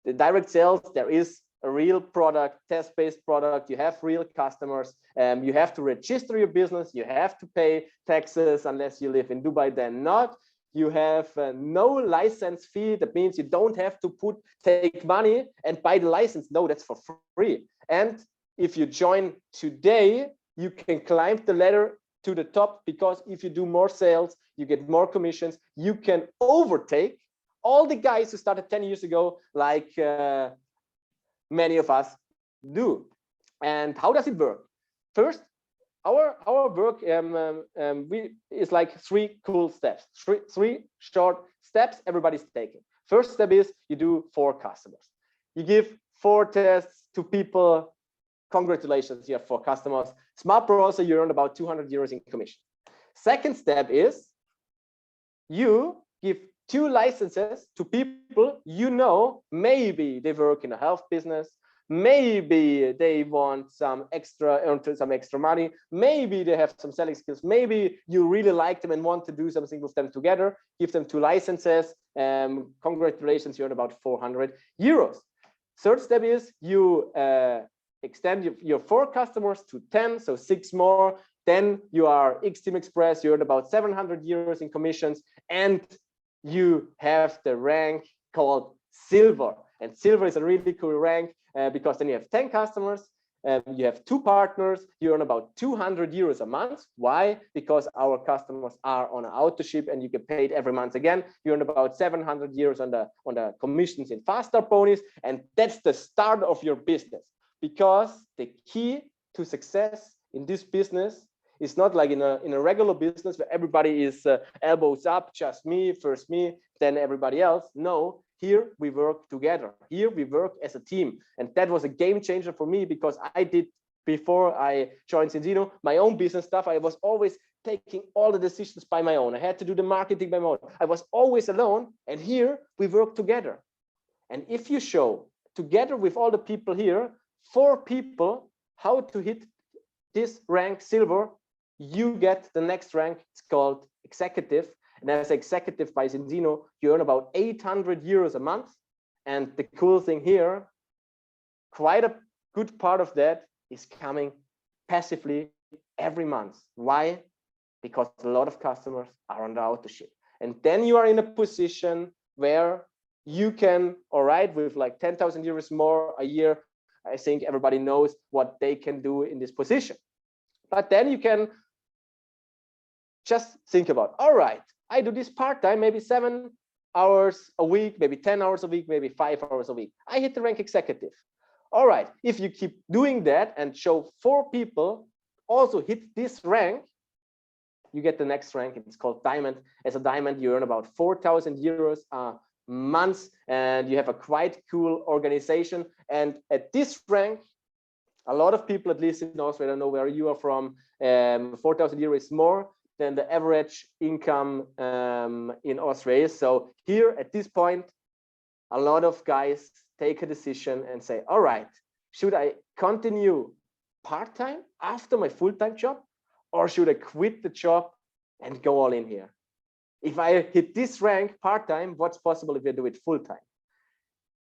The direct sales, there is a real product, test-based product. You have real customers. You have to register your business. You have to pay taxes unless you live in Dubai, then not. You have no license fee. That means you don't have to take money and buy the license. No, that's for free. And if you join today, you can climb the ladder to the top, because if you do more sales, you get more commissions. You can overtake all the guys who started 10 years ago, like many of us do. And how does it work? First, our work is like three cool steps, three short steps everybody's taking. First step is you do 4 customers. You give 4 tests to people. Congratulations, you have 4 customers. Smart Browser, you earn about 200 euros in commission. Second step is you give 2 licenses to people you know, maybe they work in a health business, maybe they want some extra money, maybe they have some selling skills, maybe you really like them and want to do something with them together. Give them 2 licenses. Congratulations, you earn about 400 euros. Third step is you extend your 4 customers to 10, so 6 more. Then you are X-Team Express, you earn about 700 euros in commissions, and you have the rank called Silver. And Silver is a really cool rank because then you have 10 customers, you have 2 partners, you earn about 200 euros a month. Why? Because our customers are on an auto ship and you get paid every month again. You earn about 700 euros on the commissions in Fast Start bonus, and that's the start of your business. Because the key to success in this business is not like in a regular business where everybody is elbows up, just me, first me, then everybody else. No, here we work together. Here we work as a team. And that was a game changer for me, because I did, before I joined Zinzino, my own business stuff. I was always taking all the decisions by my own. I had to do the marketing by my own. I was always alone. And here we work together. And if you show together with all the people here, 4 people, how to hit this rank Silver, you get the next rank. It's called Executive. And as Executive by Zinzino, you earn about 800 euros a month. And the cool thing here, quite a good part of that is coming passively every month. Why? Because a lot of customers are on the auto ship. And then you are in a position where you can, all right, with like 10,000 euros more a year, I think everybody knows what they can do in this position. But then you can just think about, all right, I do this part-time, maybe 7 hours a week, maybe 10 hours a week, maybe 5 hours a week. I hit the rank Executive. All right, if you keep doing that and show 4 people also hit this rank, you get the next rank. It's called Diamond. As a Diamond, you earn about 4,000 euros a month, and you have a quite cool organization. And at this rank, a lot of people, at least in Austria, I don't know where you are from, 4,000 euros is more than the average income in Austria is. So here at this point, a lot of guys take a decision and say, all right, should I continue part-time after my full-time job, or should I quit the job and go all in here? If I hit this rank part-time, what's possible if I do it full-time?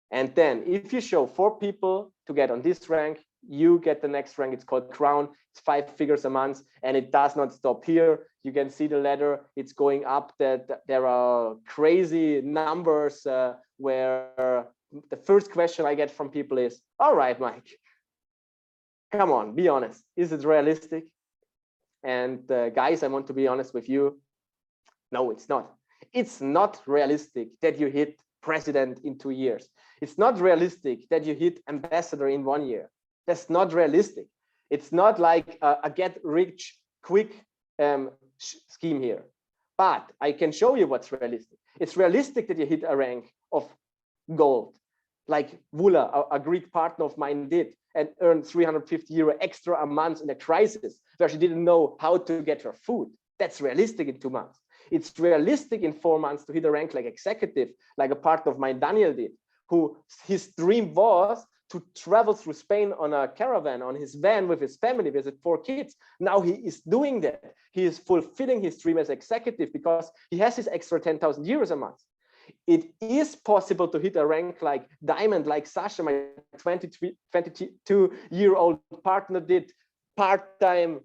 And then if you show 4 people to get on this rank, you get the next rank. It's called Crown. It's 5 figures a month, and it does not stop here. You can see the ladder. It's going up. That there are crazy numbers where the first question I get from people is, all right, Mike, come on, be honest. Is it realistic? And guys, I want to be honest with you. No, it's not. It's not realistic that you hit president in 2 years. It's not realistic that you hit ambassador in 1 year. That's not realistic. It's not like a get rich quick scheme here. But I can show you what's realistic. It's realistic that you hit a rank of gold, like Vula, a Greek partner of mine, did, and earned 350 euro extra a month in a crisis where she didn't know how to get her food. That's realistic in 2 months. It's realistic in 4 months to hit a rank like executive, like a partner of mine, Daniel, did, who his dream was to travel through Spain on a caravan, on his van with his family, with his 4 kids. Now he is doing that. He is fulfilling his dream as executive because he has his extra 10,000 euros a month. It is possible to hit a rank like diamond, like Sasha, my 22-year-old partner, did part-time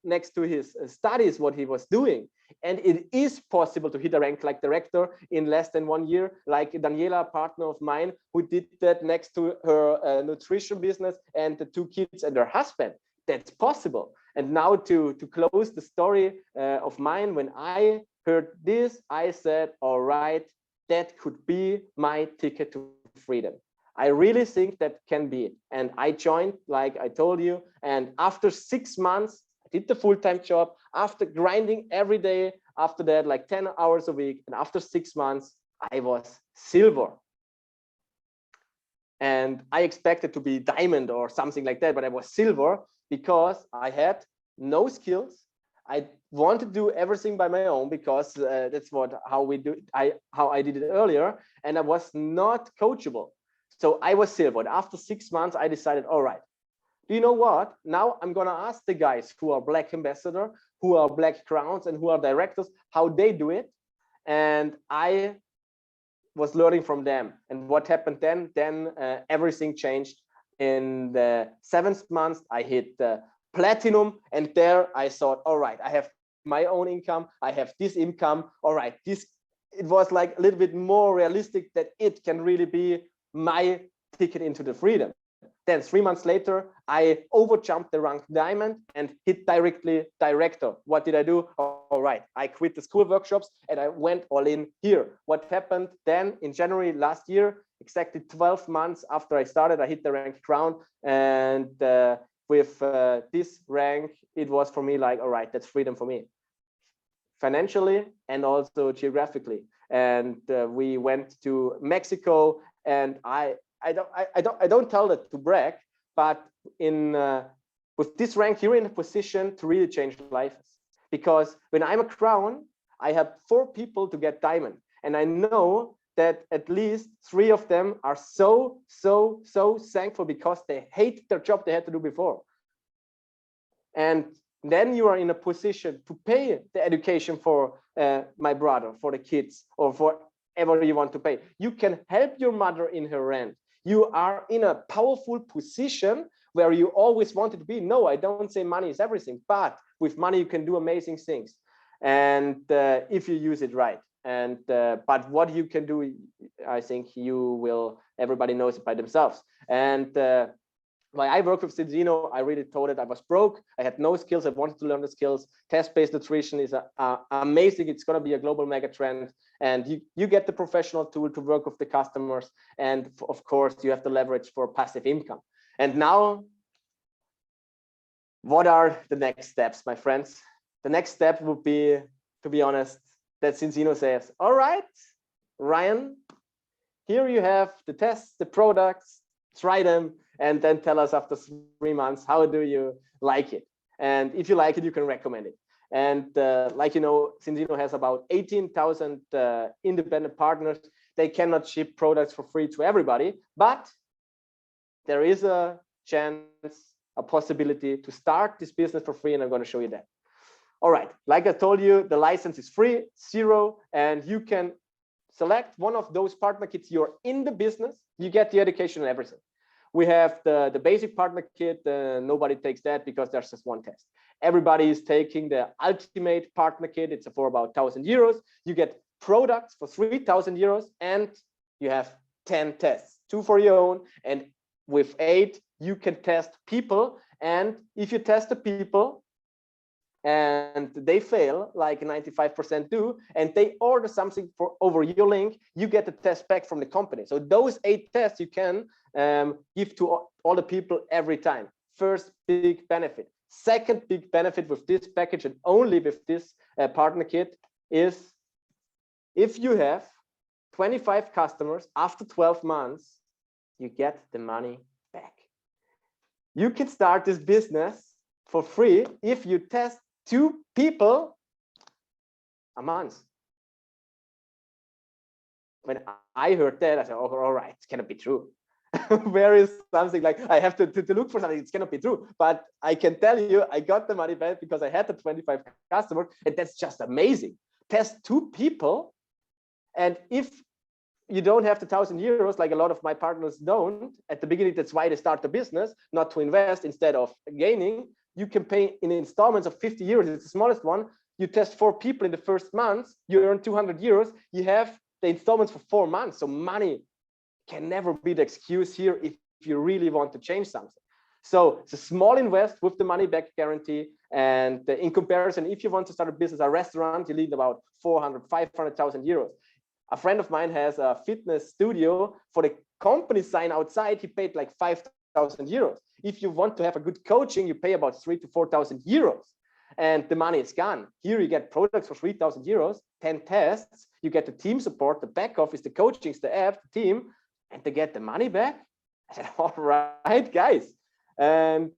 next to his studies, what he was doing. And it is possible to hit a rank like director in less than 1 year, like Daniela, a partner of mine, who did that next to her nutrition business and the 2 kids and her husband. That's possible. And now to close the story of mine, when I heard this, I said, all right, that could be my ticket to freedom. I really think that can be it. And I joined, like I told you, and after 6 months, I did the full-time job, after grinding every day, after that, like 10 hours a week. And after 6 months, I was silver. And I expected to be diamond or something like that, but I was silver because I had no skills. I want to do everything by my own because that's how I did it earlier, and I was not coachable. So I was silver. After 6 months, I decided, all right, do you know what? Now I'm gonna ask the guys who are black ambassador, who are black crowns, and who are directors, how they do it. And I was learning from them. And what happened then? Everything changed. In the 7th month, I hit the platinum, and there I thought, all right, I have my own income, I have this income, all right, it was like a little bit more realistic that it can really be my ticket into the freedom. Then 3 months later, I overjumped the rank diamond and hit directly director. What did I do? All right, I quit the school workshops and I went all in here. What happened then in January last year, exactly 12 months after I started, I hit the rank crown, and with this rank, it was for me like, all right, that's freedom for me, financially and also geographically. And we went to Mexico, and I don't tell that to brag, but with this rank, you're in a position to really change lives. Because when I'm a crown, I have 4 people to get diamond, and I know that at least 3 of them are so thankful because they hate their job they had to do before. And then you are in a position to pay the education for my brother, for the kids, or for whatever you want to pay. You can help your mother in her rent. You are in a powerful position where you always wanted to be. No, I don't say money is everything, but with money you can do amazing things, and if you use it right. And but what you can do, I think everybody knows it by themselves. And when I work with Zinzino, I really told it I was broke. I had no skills. I wanted to learn the skills. Test-based nutrition is amazing. It's going to be a global mega trend. And you get the professional tool to work with the customers. And of course, you have the leverage for passive income. And now, what are the next steps, my friends? The next step would be, to be honest, that Zinzino says, all right, Ryan, here you have the tests, the products, try them, and then tell us after 3 months, how do you like it? And if you like it, you can recommend it. And like you know, Zinzino has about 18,000 independent partners. They cannot ship products for free to everybody, but there is a chance, a possibility to start this business for free, and I'm going to show you that. All right, like I told you, the license is free, 0, and you can select one of those partner kits. You're in the business, you get the education and everything. We have the basic partner kit. Nobody takes that because there's just one test. Everybody is taking the ultimate partner kit. It's for about 1,000 euros. You get products for 3,000 euros, and you have 10 tests, 2 for your own. And with 8, you can test people. And if you test the people and they fail, like 95% do, and they order something over your link, you get the test back from the company. So those 8 tests you can give to all the people every time. First big benefit. Second big benefit with this package and only with this partner kit is if you have 25 customers after 12 months, you get the money back. You can start this business for free if you test 2 people a month. When I heard that, I said, oh, all right, it cannot be true. Where is something like I have to look for something? It cannot be true. But I can tell you, I got the money back because I had the 25 customers, and that's just amazing. Test 2 people, and if you don't have the €1,000 like a lot of my partners don't at the beginning, that's why they start the business, not to invest instead of gaining. You can pay in installments of €50. It's the smallest one. You test 4 people in the first month, you earn €200. You have the installments for 4 months. So money can never be the excuse here if you really want to change something. So it's a small invest with the money back guarantee. And in comparison, if you want to start a business, a restaurant, you need about 400, 500,000 euros. A friend of mine has a fitness studio. For the company sign outside, he paid like 5,000 euros. If you want to have a good coaching, you pay about 3,000 to 4,000 euros. And the money is gone. Here you get products for 3,000 euros, 10 tests, you get the team support, the back office, the coachings, the app, the team, and to get the money back. I said, all right, guys. And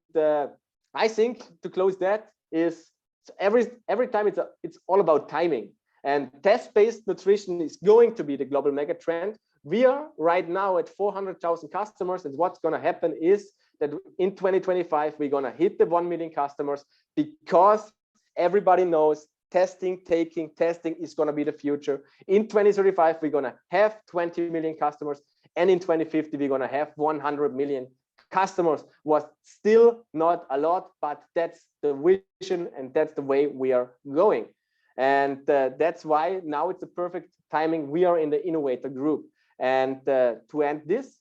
I think to close that is every time it's all about timing. And test-based nutrition is going to be the global mega trend. We are right now at 400,000 customers, and what's going to happen is that in 2025 we're going to hit the 1 million customers, because everybody knows testing is going to be the future. In 2035 we're going to have 20 million customers, and in 2050 we're going to have 100 million customers. Was still not a lot, but that's the vision and that's the way we are going. And that's why now it's a perfect timing. We are in the innovator group. And to end this,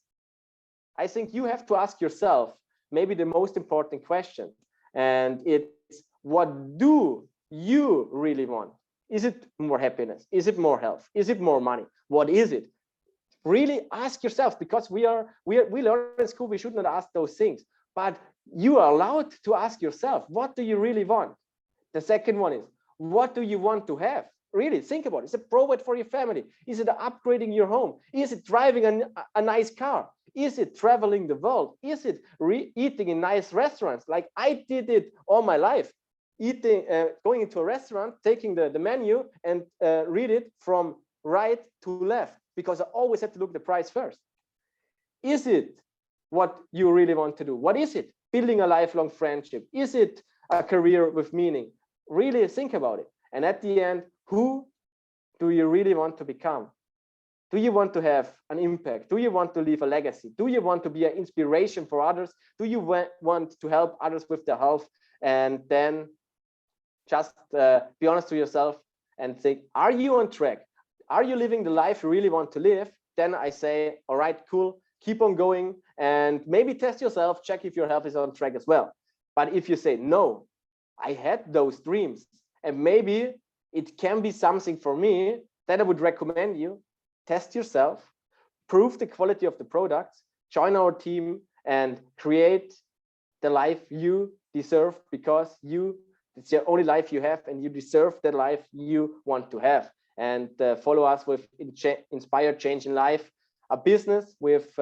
I think you have to ask yourself maybe the most important question, and it's, what do you really want? Is it more happiness? Is it more health? Is it more money? What is it? Really ask yourself, because we learn in school we should not ask those things, but you are allowed to ask yourself, what do you really want? The second one is, what do you want to have? Really think about it. Is it provide for your family? Is it upgrading your home? Is it driving a nice car? Is it traveling the world? Is it eating in nice restaurants? Like I did it all my life, eating, going into a restaurant, taking the menu and read it from right to left, because I always have to look at the price first. Is it what you really want to do? What is it? Building a lifelong friendship? Is it a career with meaning? Really think about it. And at the end, who do you really want to become? Do you want to have an impact? Do you want to leave a legacy? Do you want to be an inspiration for others? Do you want to help others with their health? And then just be honest to yourself and think, are you on track? Are you living the life you really want to live? Then I say, all right, cool, keep on going, and maybe test yourself, check if your health is on track as well. But if you say, no, I had those dreams, and maybe it can be something for me, then I would recommend you test yourself, prove the quality of the products, join our team, and create the life you deserve, because it's the only life you have, and you deserve the life you want to have. And follow us with Inspired Change in Life, a business with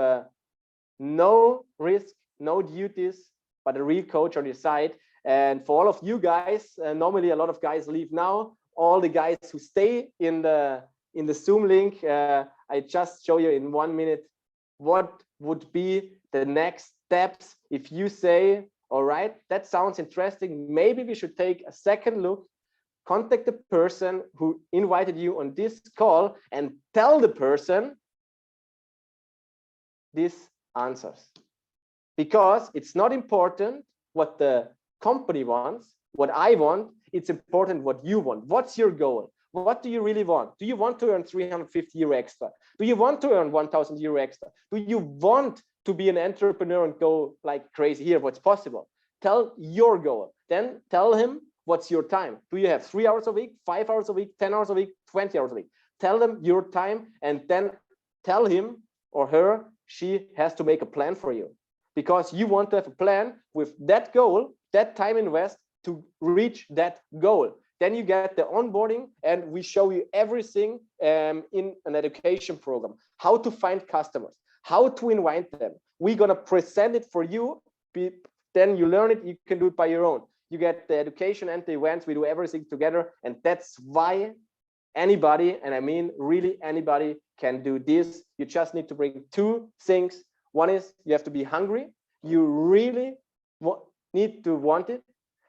no risk, no duties, but a real coach on your side. And for all of you guys, normally a lot of guys leave now. All the guys who stay in the Zoom link, I just show you in 1 minute what would be the next steps. If you say, all right, that sounds interesting, maybe we should take a second look, contact the person who invited you on this call and tell the person these answers. Because it's not important what the company wants, what I want, it's important what you want. What's your goal? What do you really want? Do you want to earn €350 extra? Do you want to earn €1,000 extra? Do you want to be an entrepreneur and go like crazy? Here, what's possible? Tell your goal. Then tell him, what's your time? Do you have 3 hours a week, 5 hours a week, 10 hours a week, 20 hours a week? Tell them your time, and then tell him or her, she has to make a plan for you, because you want to have a plan with that goal that time invest to reach that goal. Then you get the onboarding, and we show you everything in an education program, how to find customers, how to invite them. We're gonna present it for you. Then you learn it, you can do it by your own. You get the education and the events, we do everything together. And that's why anybody, and I mean really anybody, can do this. You just need to bring two things. One is you have to be hungry. You really need to want it.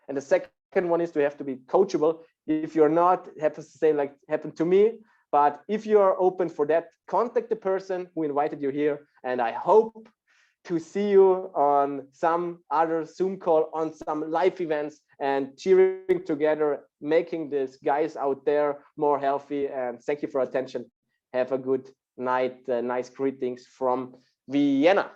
And the second one is to have to be coachable. If you're not, it happens to say like happened to me, but if you are open for that, contact the person who invited you here. And I hope to see you on some other Zoom call, on some live events, and cheering together, making these guys out there more healthy. And thank you for attention. Have a good night. Nice greetings from Vienna.